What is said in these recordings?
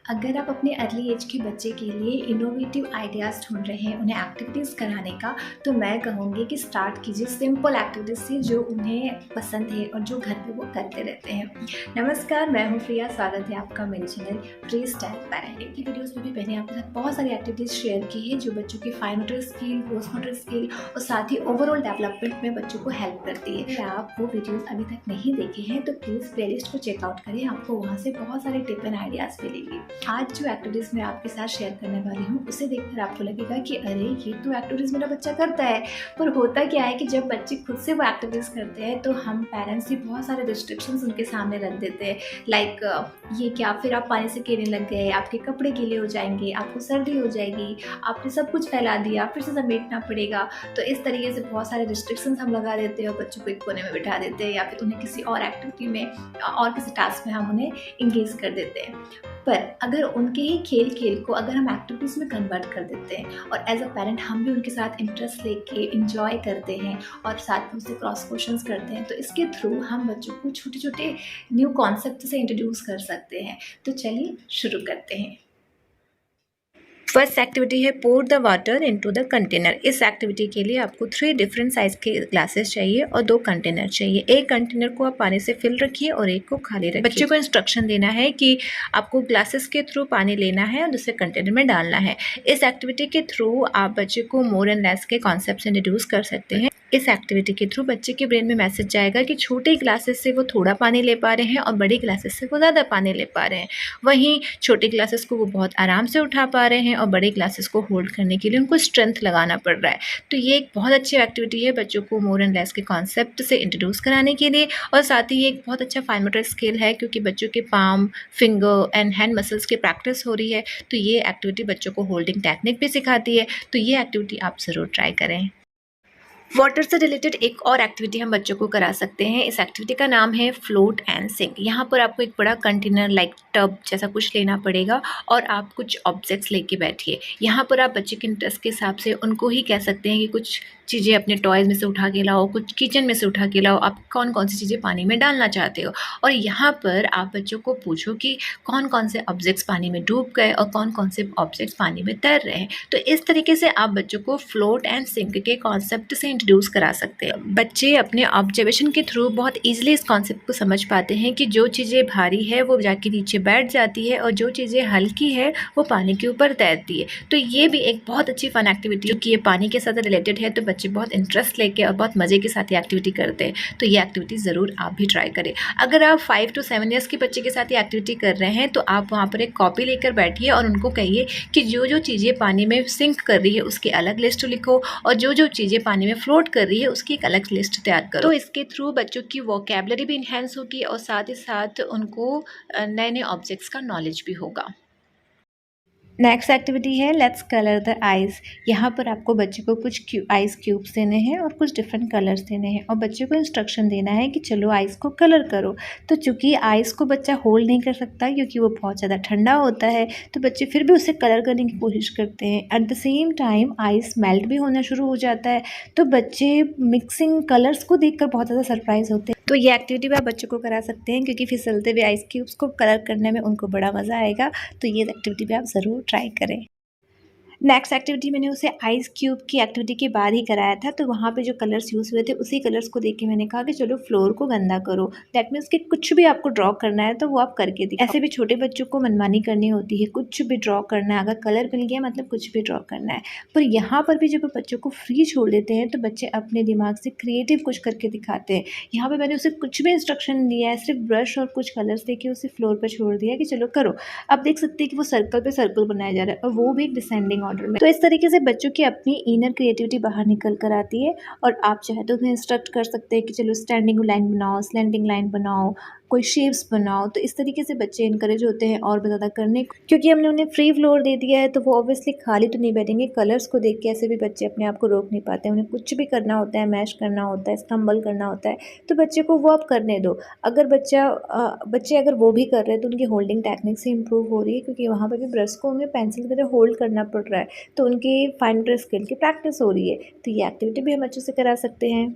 अगर आप अपने अर्ली एज के बच्चे के लिए इनोवेटिव आइडियाज़ ढूंढ रहे हैं उन्हें एक्टिविटीज़ कराने का, तो मैं कहूँगी कि स्टार्ट कीजिए सिंपल एक्टिविटीज़ से जो उन्हें पसंद है और जो घर पे वो करते रहते हैं। नमस्कार, मैं हूँ प्रिया। स्वागत है आपका मेरे चैनल फ्री स्टाइल पेरेंटिंग की वीडियोज़ में भी मैंने आपके साथ बहुत सारी एक्टिविटीज़ शेयर की है जो बच्चों की fine motor skill, gross motor skill और साथ ही ओवरऑल डेवलपमेंट में बच्चों को हेल्प करती है। अगर आप वो वीडियोज़ अभी तक नहीं देखे हैं तो प्लीज़ प्लेलिस्ट को चेकआउट करें, आपको वहाँ से बहुत सारे टिप एंड आइडियाज़ मिलेंगे। आज जो एक्टिविटीज़ मैं आपके साथ शेयर करने वाली हूँ उसे देखकर आपको लगेगा कि अरे ये तो एक्टिविटीज़ मेरा बच्चा करता है, पर होता क्या है कि जब बच्चे खुद से वो एक्टिविटीज़ करते हैं तो हम पेरेंट्स ही बहुत सारे रिस्ट्रिक्शंस उनके सामने रख देते हैं। लाइक ये क्या, फिर आप पानी से खेलने लग गए, आपके कपड़े गीले हो जाएंगे, आपको सर्दी हो जाएगी, आपने सब कुछ फैला दिया, फिर से समेटना पड़ेगा। तो इस तरीके से बहुत सारे रिस्ट्रिक्शंस हम लगा देते हैं और बच्चों को एक कोने में बिठा देते हैं या फिर उन्हें किसी और एक्टिविटी में और किसी टास्क में हम उन्हें इंगेज कर देते हैं। पर अगर उनके ही खेल को अगर हम एक्टिविटीज़ में कन्वर्ट कर देते हैं और एज अ पेरेंट हम भी उनके साथ इंटरेस्ट लेके इंजॉय करते हैं और साथ में उससे क्रॉस क्वेश्चंस करते हैं, तो इसके थ्रू हम बच्चों को छोटे छोटे न्यू कॉन्सेप्ट से इंट्रोड्यूस कर सकते हैं। तो चलिए शुरू करते हैं। फर्स्ट एक्टिविटी है pour the water into the container. इस एक्टिविटी के लिए आपको 3 डिफरेंट साइज के ग्लासेस चाहिए और 2 कंटेनर चाहिए। एक कंटेनर को आप पानी से फिल रखिए और एक को खाली रखिए। बच्चे को इंस्ट्रक्शन देना है कि आपको ग्लासेस के थ्रू पानी लेना है और दूसरे कंटेनर में डालना है। इस एक्टिविटी के थ्रू आप बच्चे को मोर एंड लेस के कॉन्सेप्ट इंट्रोड्यूस कर सकते हैं। इस एक्टिविटी के थ्रू बच्चे के ब्रेन में मैसेज जाएगा कि छोटे ग्लासेस से वो थोड़ा पानी ले पा रहे हैं और बड़ी ग्लासेस से वो ज़्यादा पानी ले पा रहे हैं। वहीं छोटे ग्लासेस को वो बहुत आराम से उठा पा रहे हैं और बड़े ग्लासेस को होल्ड करने के लिए उनको स्ट्रेंथ लगाना पड़ रहा है। तो ये एक बहुत अच्छी एक्टिविटी है बच्चों को मोर एंड लेस के कॉन्सेप्ट से इंट्रोड्यूस कराने के लिए, और साथ ही ये एक बहुत अच्छा फाइन मोटर स्किल है क्योंकि बच्चों के palm, finger and hand muscles की प्रैक्टिस हो रही है। तो ये एक्टिविटी बच्चों को होल्डिंग टेक्निक भी सिखाती है। तो ये एक्टिविटी आप ज़रूर ट्राई करें। वाटर से रिलेटेड एक और एक्टिविटी हम बच्चों को करा सकते हैं। इस एक्टिविटी का नाम है फ्लोट एंड सिंक। यहाँ पर आपको एक बड़ा कंटेनर लाइक टब जैसा कुछ लेना पड़ेगा और आप कुछ ऑब्जेक्ट्स लेके बैठिए। यहाँ पर आप बच्चे के इंटरेस्ट के हिसाब से उनको ही कह सकते हैं कि कुछ चीज़ें अपने टॉयज़ में से उठा के लाओ, कुछ किचन में से उठा के लाओ, आप कौन कौन सी चीज़ें पानी में डालना चाहते हो। और यहाँ पर आप बच्चों को पूछो कि कौन कौन से ऑब्जेक्ट्स पानी में डूब गए और कौन कौन से ऑब्जेक्ट्स पानी में तैर रहे हैं। तो इस तरीके से आप बच्चों को फ्लोट एंड सिंक के कॉन्सेप्ट से इंट्रोड्यूस करा सकते हैं। बच्चे अपने ऑब्जर्वेशन के थ्रू बहुत ईजिली इस कॉन्सेप्ट को समझ पाते हैं कि जो चीज़ें भारी है वो जाके नीचे बैठ जाती है और जो चीज़ें हल्की है वो पानी के ऊपर तैरती है। तो ये भी एक बहुत अच्छी फन एक्टिविटी है कि ये पानी के साथ रिलेटेड है, तो बच्चे बहुत इंटरेस्ट लेके और बहुत मज़े के साथ ये एक्टिविटी करते हैं। तो ये एक्टिविटी ज़रूर आप भी ट्राई करें। अगर आप 5 to 7 ईयर्स के बच्चे के साथ ये एक्टिविटी कर रहे हैं तो आप वहाँ पर एक कॉपी लेकर बैठिए और उनको कहिए कि जो जो चीज़ें पानी में सिंक कर रही है उसकी अलग लिस्ट लिखो और जो जो चीज़ें पानी में फ्लोट कर रही है उसकी एक अलग लिस्ट तैयार करो। तो इसके थ्रू बच्चों की वोकैबुलरी भी इन्हेंस होगी और साथ ही साथ उनको नए नए ऑब्जेक्ट्स का नॉलेज भी होगा। नेक्स्ट एक्टिविटी है लेट्स कलर द आइज़। यहाँ पर आपको बच्चे को कुछ आइस क्यूब्स देने हैं और कुछ डिफरेंट कलर्स देने हैं और बच्चे को इंस्ट्रक्शन देना है कि चलो आइस को कलर करो। तो चूँकि आइस को बच्चा होल्ड नहीं कर सकता क्योंकि वो बहुत ज़्यादा ठंडा होता है, तो बच्चे फिर भी उसे कलर करने की कोशिश करते हैं। At the same time ice melt भी होना शुरू हो जाता है, तो बच्चे मिक्सिंग कलर्स को देखकर बहुत ज़्यादा सरप्राइज होते हैं। तो ये एक्टिविटी भी आप बच्चों को करा सकते हैं क्योंकि फिसलते हुए आइस क्यूब्स को कलर करने में उनको बड़ा मज़ा आएगा। तो ये एक्टिविटी भी आप ज़रूर ट्राई करें। नेक्स्ट एक्टिविटी मैंने उसे आइस क्यूब की एक्टिविटी के बाद ही कराया था, तो वहाँ पे जो कलर्स यूज़ हुए थे उसी कलर्स को देख के मैंने कहा कि चलो फ्लोर को गंदा करो। दैट मीन्स कि कुछ भी आपको ड्रॉ करना है तो वो आप करके दिखाओ। ऐसे भी छोटे बच्चों को मनमानी करनी होती है, कुछ भी ड्रॉ करना है, अगर कलर मिल गया मतलब कुछ भी ड्रॉ करना है। पर यहाँ पर भी जब बच्चों को फ्री छोड़ देते हैं तो बच्चे अपने दिमाग से क्रिएटिव कुछ करके दिखाते हैं। यहाँ पर मैंने उसे कुछ भी इंस्ट्रक्शन दिया है, सिर्फ ब्रश और कुछ कलर्स दे के उसे फ्लोर पर छोड़ दिया कि चलो करो। अब देख सकते हैं कि वो सर्कल पे सर्कल बनाया जा रहा है और वो भी एक डिसेंडिंग ऑर्डर में। तो इस तरीके से बच्चों की अपनी इनर क्रिएटिविटी बाहर निकल कर आती है और आप चाहे तो उन्हें इंस्ट्रक्ट कर सकते हैं कि चलो स्टैंडिंग लाइन बनाओ, स्लैंटिंग लाइन बनाओ, कोई शेप्स बनाओ। तो इस तरीके से बच्चे इनकरेज होते हैं और भी ज़्यादा करने, क्योंकि हमने उन्हें फ्री फ्लोर दे दिया है तो वो ऑब्वियसली खाली तो नहीं बैठेंगे। कलर्स को देख के ऐसे भी बच्चे अपने आप को रोक नहीं पाते, उन्हें कुछ भी करना होता है, मैश करना होता है, स्टम्बल करना होता है। तो बच्चे को वो आप करने दो। अगर बच्चे अगर वो भी कर रहे हैं तो उनकी होल्डिंग टेक्निक से इंप्रूव हो रही है, क्योंकि वहाँ पर भी ब्रश को उन्हें पेंसिल की तरह होल्ड करना पड़ रहा है, तो उनकी फाइन मोटर स्किल की प्रैक्टिस हो रही है। तो ये एक्टिविटी भी हम अच्छे से करा सकते हैं।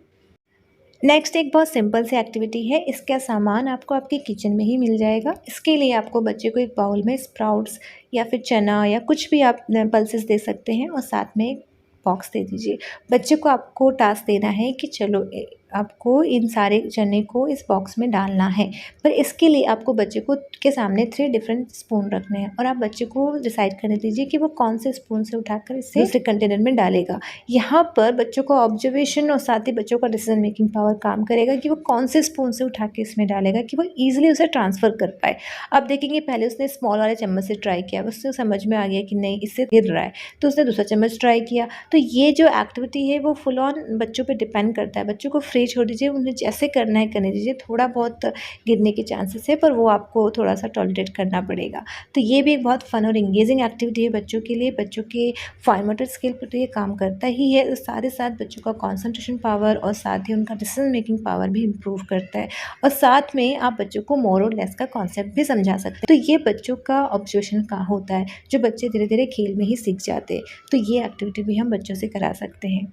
नेक्स्ट एक बहुत सिंपल सी एक्टिविटी है। इसका सामान आपको आपके किचन में ही मिल जाएगा। इसके लिए आपको बच्चे को एक बाउल में स्प्राउट्स या फिर चना या कुछ भी आप पल्सेस दे सकते हैं और साथ में एक बॉक्स दे दीजिए। बच्चे को आपको टास्क देना है कि चलो आपको इन सारे चने को इस बॉक्स में डालना है। पर इसके लिए आपको बच्चे को के सामने 3 डिफरेंट स्पून रखने हैं और आप बच्चे को डिसाइड करने दीजिए कि वो कौन से स्पून से उठाकर इसे दूसरे कंटेनर में डालेगा। यहाँ पर बच्चों का ऑब्जर्वेशन और साथ ही बच्चों का डिसीजन मेकिंग पावर काम करेगा कि वो कौन से स्पून से उठा के इसमें डालेगा कि वो ईजिली उसे ट्रांसफ़र कर पाए। आप देखेंगे पहले उसने स्मॉल वाले चम्मच से ट्राई किया, उससे समझ में आ गया कि नहीं इससे गिर रहा है, तो उसने दूसरा चम्मच ट्राई किया। तो ये जो एक्टिविटी है वो फुल ऑन बच्चों पे डिपेंड करता है। बच्चों को फ्री छोड़ दीजिए, उन्हें जैसे करना है करने दीजिए। थोड़ा बहुत गिरने के चांसेस है पर वो आपको थोड़ा सा टॉलरेट करना पड़ेगा। तो ये भी एक बहुत फ़न और एंगेजिंग एक्टिविटी है बच्चों के लिए। बच्चों के फाइन मोटर स्किल पर तो ये काम करता ही है, तो साथ ही साथ बच्चों का कॉन्संट्रेशन पावर और साथ ही उनका डिसीजन मेकिंग पावर भी इम्प्रूव करता है। और साथ में आप बच्चों को मोर और लेस का कॉन्सेप्ट भी समझा सकते हैं। तो ये बच्चों का ऑब्जर्वेशन का होता है जो बच्चे धीरे धीरे खेल में ही सीख जाते हैं। तो ये एक्टिविटी भी हम बच्चों से करा सकते हैं।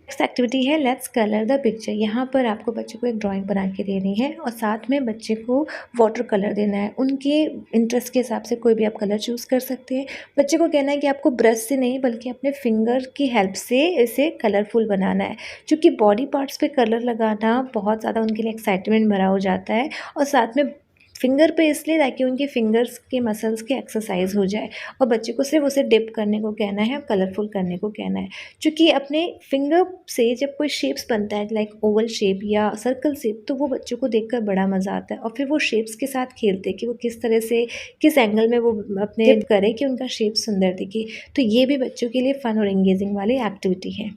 नेक्स्ट एक्टिविटी है लेट्स कलर द पिक्चर। यहाँ पर आपको बच्चे को एक ड्राइंग बना के देनी है और साथ में बच्चे को वाटर कलर देना है। उनके इंटरेस्ट के हिसाब से कोई भी आप कलर चूज़ कर सकते हैं। बच्चे को कहना है कि आपको ब्रश से नहीं बल्कि अपने फिंगर की हेल्प से इसे कलरफुल बनाना है। क्योंकि बॉडी पार्ट्स पे कलर लगाना बहुत ज़्यादा उनके लिए एक्साइटमेंट भरा हो जाता है और साथ में फिंगर पे इसलिए ताकि उनके फिंगर्स के मसल्स की एक्सरसाइज हो जाए और बच्चे को सिर्फ उसे डिप करने को कहना है और कलरफुल करने को कहना है। क्योंकि अपने फिंगर से जब कोई शेप्स बनता है लाइक ओवल शेप या सर्कल शेप, तो वो बच्चों को देखकर बड़ा मज़ा आता है और फिर वो शेप्स के साथ खेलते हैं कि वो किस तरह से किस एंगल में वो अपने डिप करे कि उनका शेप सुंदर दिखे। तो ये भी बच्चों के लिए फ़न और एंगेजिंग वाली एक्टिविटी है।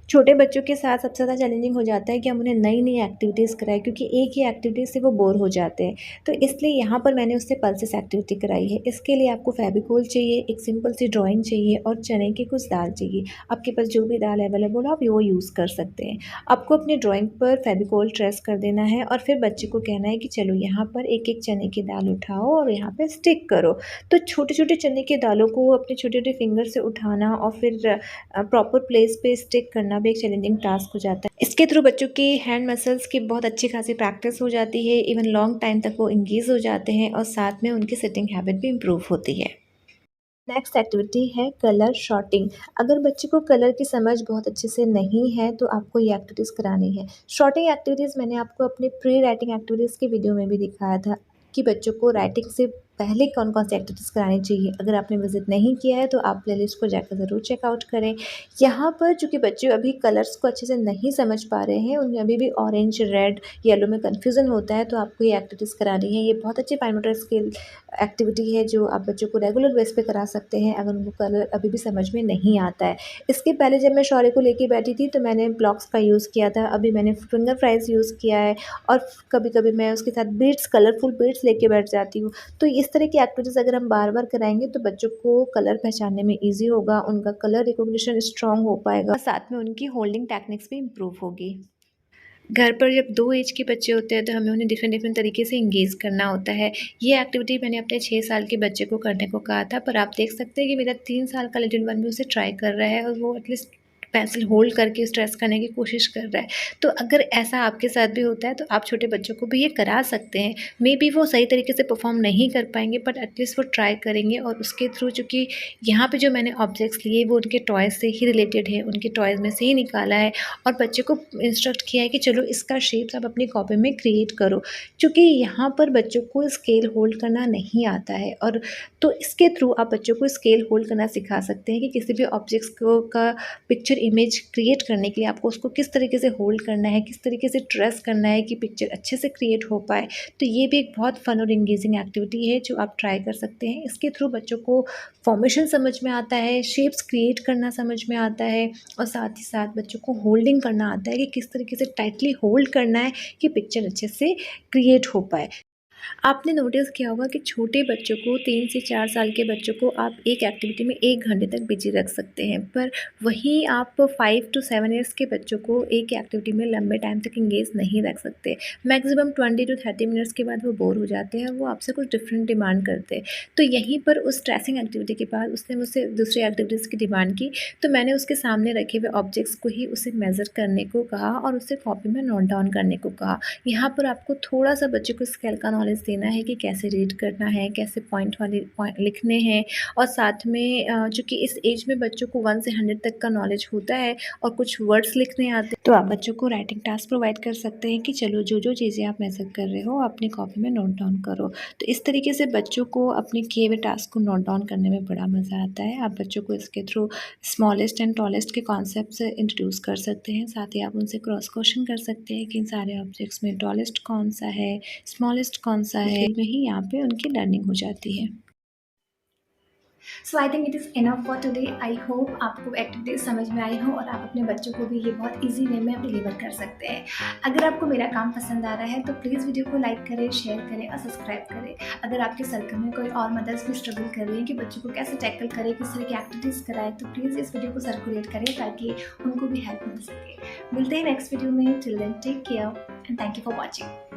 छोटे बच्चों के साथ सबसे ज़्यादा चैलेंजिंग हो जाता है कि हम उन्हें नई नई एक्टिविटीज़ कराएं, क्योंकि एक ही एक्टिविटी से वो बोर हो जाते हैं। तो इसलिए यहाँ पर मैंने उससे पल्सेस एक्टिविटी कराई है। इसके लिए आपको फेविकोल चाहिए, एक सिंपल सी ड्राइंग चाहिए और चने की कुछ दाल चाहिए। आपके पास जो भी दाल अवेलेबल हो आप वो यूज़ कर सकते हैं। आपको अपनी ड्राइंग पर फेविकोल ट्रेस कर देना है और फिर बच्चे को कहना है कि चलो यहाँ पर एक एक चने की दाल उठाओ और यहाँ पर स्टिक करो। तो छोटे छोटे चने की दालों को अपने छोटे छोटे फिंगर से उठाना और फिर प्रॉपर प्लेस पे स्टिक करना भी एक चैलेंजिंग टास्क हो जाता है। इसके थ्रू बच्चों की हैंड मसल्स की बहुत अच्छी खासी प्रैक्टिस हो जाती है। इवन लॉन्ग टाइम तक वो इंगेज हो जाते हैं और साथ में उनकी सिटिंग हैबिट भी इम्प्रूव होती है। नेक्स्ट एक्टिविटी है कलर शॉर्टिंग। अगर बच्चे को कलर की समझ बहुत अच्छे से नहीं है तो आपको ये एक्टिविटीज़ करानी है। शॉर्टिंग एक्टिविटीज़ मैंने आपको अपने प्री राइटिंग एक्टिविटीज़ के वीडियो में भी दिखाया था कि बच्चों को राइटिंग से पहले कौन कौन सी एक्टिविटीज़ करानी चाहिए। अगर आपने विजिट नहीं किया है तो आप प्लेलिस्ट को जाकर ज़रूर चेकआउट करें। यहाँ पर चूँकि बच्चे अभी कलर्स को अच्छे से नहीं समझ पा रहे हैं, उन्हें अभी भी ऑरेंज, रेड, येलो में कन्फ्यूज़न होता है, तो आपको ये एक्टिविटीज़ करानी है। ये बहुत अच्छी फाइन मोटर स्किल एक्टिविटी है जो आप बच्चों को रेगुलर बेस पे करा सकते हैं अगर उनको कलर अभी भी समझ में नहीं आता है। इसके पहले जब मैं शौर्य को लेके बैठी थी तो मैंने ब्लॉक्स का यूज़ किया था, अभी मैंने फिंगर फ्राइज़ यूज़ किया है और कभी-कभी मैं उसके साथ बीड्स, कलरफुल बीड्स लेके बैठ जाती हूँ। तो इस तरह की एक्टिविटीज़ अगर हम बार-बार कराएँगे तो बच्चों को कलर पहचानने में ईज़ी होगा, उनका कलर रिकॉग्निशन स्ट्रॉन्ग हो पाएगा, साथ में उनकी होल्डिंग टेक्निक्स भी इम्प्रूव होगी। घर पर जब 2 एज के बच्चे होते हैं तो हमें उन्हें डिफरेंट डिफरेंट तरीके से एंगेज करना होता है। ये एक्टिविटी मैंने अपने 6 साल के बच्चे को करने को कहा था, पर आप देख सकते हैं कि मेरा 3 साल का लिटिल वन भी उसे ट्राई कर रहा है और वो एटलीस्ट पेंसिल होल्ड करके स्ट्रेस करने की कोशिश कर रहा है। तो अगर ऐसा आपके साथ भी होता है तो आप छोटे बच्चों को भी ये करा सकते हैं। मे बी वो सही तरीके से परफॉर्म नहीं कर पाएंगे बट एटलीस्ट वो ट्राई करेंगे और उसके थ्रू, चूँकि यहाँ पे जो मैंने ऑब्जेक्ट्स लिए वो उनके टॉयज़ से ही रिलेटेड है, उनके टॉयज़ में से ही निकाला है और बच्चे को इंस्ट्रक्ट किया है कि चलो इसका शेप्स आप अपनी कॉपी में क्रिएट करो। क्योंकि यहाँ पर बच्चों को स्केल होल्ड करना नहीं आता है और तो इसके थ्रू आप बच्चों को स्केल होल्ड करना सिखा सकते हैं कि किसी भी ऑब्जेक्ट्स को का पिक्चर इमेज क्रिएट करने के लिए आपको उसको किस तरीके से होल्ड करना है, किस तरीके से ट्रेस करना है कि पिक्चर अच्छे से क्रिएट हो पाए। तो ये भी एक बहुत फ़न और एंगेजिंग एक्टिविटी है जो आप ट्राई कर सकते हैं। इसके थ्रू बच्चों को फॉर्मेशन समझ में आता है, शेप्स क्रिएट करना समझ में आता है और साथ ही साथ बच्चों को होल्डिंग करना आता है कि किस तरीके से टाइटली होल्ड करना है कि पिक्चर अच्छे से क्रिएट हो पाए। आपने नोटिस किया होगा कि छोटे बच्चों को 3 से 4 साल के बच्चों को आप एक एक्टिविटी में 1 घंटे तक बिज़ी रख सकते हैं, पर वहीं आप 5 टू 7 इयर्स के बच्चों को एक एक्टिविटी में लंबे टाइम तक एंगेज नहीं रख सकते। मैक्सिमम 20 टू 30 मिनट्स के बाद वो बोर हो जाते हैं, वो आपसे कुछ डिफरेंट डिमांड करते हैं। तो यहीं पर उस स्ट्रेसिंग एक्टिविटी के बाद उसने मुझसे दूसरी एक्टिविटीज़ की डिमांड की, तो मैंने उसके सामने रखे हुए ऑब्जेक्ट्स को ही उसे मेज़र करने को कहा और उसे कॉपी में नोट डाउन करने को कहा। यहाँ पर आपको थोड़ा-सा बच्चे को स्केल का नॉलेज देना है कि कैसे रीड करना है, कैसे पॉइंट वाले पॉइंट लिखने हैं और साथ में चूँकि इस एज में बच्चों को 1 से 100 तक का नॉलेज होता है और कुछ वर्ड्स लिखने आते हैं, तो आप बच्चों को राइटिंग टास्क प्रोवाइड कर सकते हैं कि चलो जो-जो चीज़ें आप मेज़र कर रहे हो अपनी कॉपी में नोट डाउन करो। तो इस तरीके से बच्चों को अपने किए हुए टास्क को नोट डाउन करने में बड़ा मज़ा आता है। आप बच्चों को इसके थ्रू स्मॉलेस्ट एंड टॉलेस्ट के कॉन्सेप्ट्स इंट्रोड्यूस कर सकते हैं। साथ ही आप उनसे क्रॉस क्वेश्चन कर सकते हैं कि इन सारे ऑब्जेक्ट्स में टॉलेस्ट कौन-सा है, स्मॉलेस्ट कौन-सा है, वही यहाँ पे उनकी लर्निंग हो जाती है। So I think it is enough for today. I hope आपको एक्टिविटीज़ समझ में आई हो और आप अपने बच्चों को भी ये बहुत ईजी वे में डिलीवर कर सकते हैं। अगर आपको मेरा काम पसंद आ रहा है तो प्लीज़ वीडियो को लाइक करें, शेयर करें और सब्सक्राइब करें। अगर आपके सर्कल में कोई और मदर्स भी स्ट्रगल कर रही हैं कि बच्चों को कैसे टैकल करें, किस तरह की एक्टिविटीज़ कराएं, तो प्लीज़ इस वीडियो को सर्कुलेट करें ताकि उनको भी हेल्प मिल सके। मिलते हैं नेक्स्ट वीडियो में। Till then take care and thank you for watching.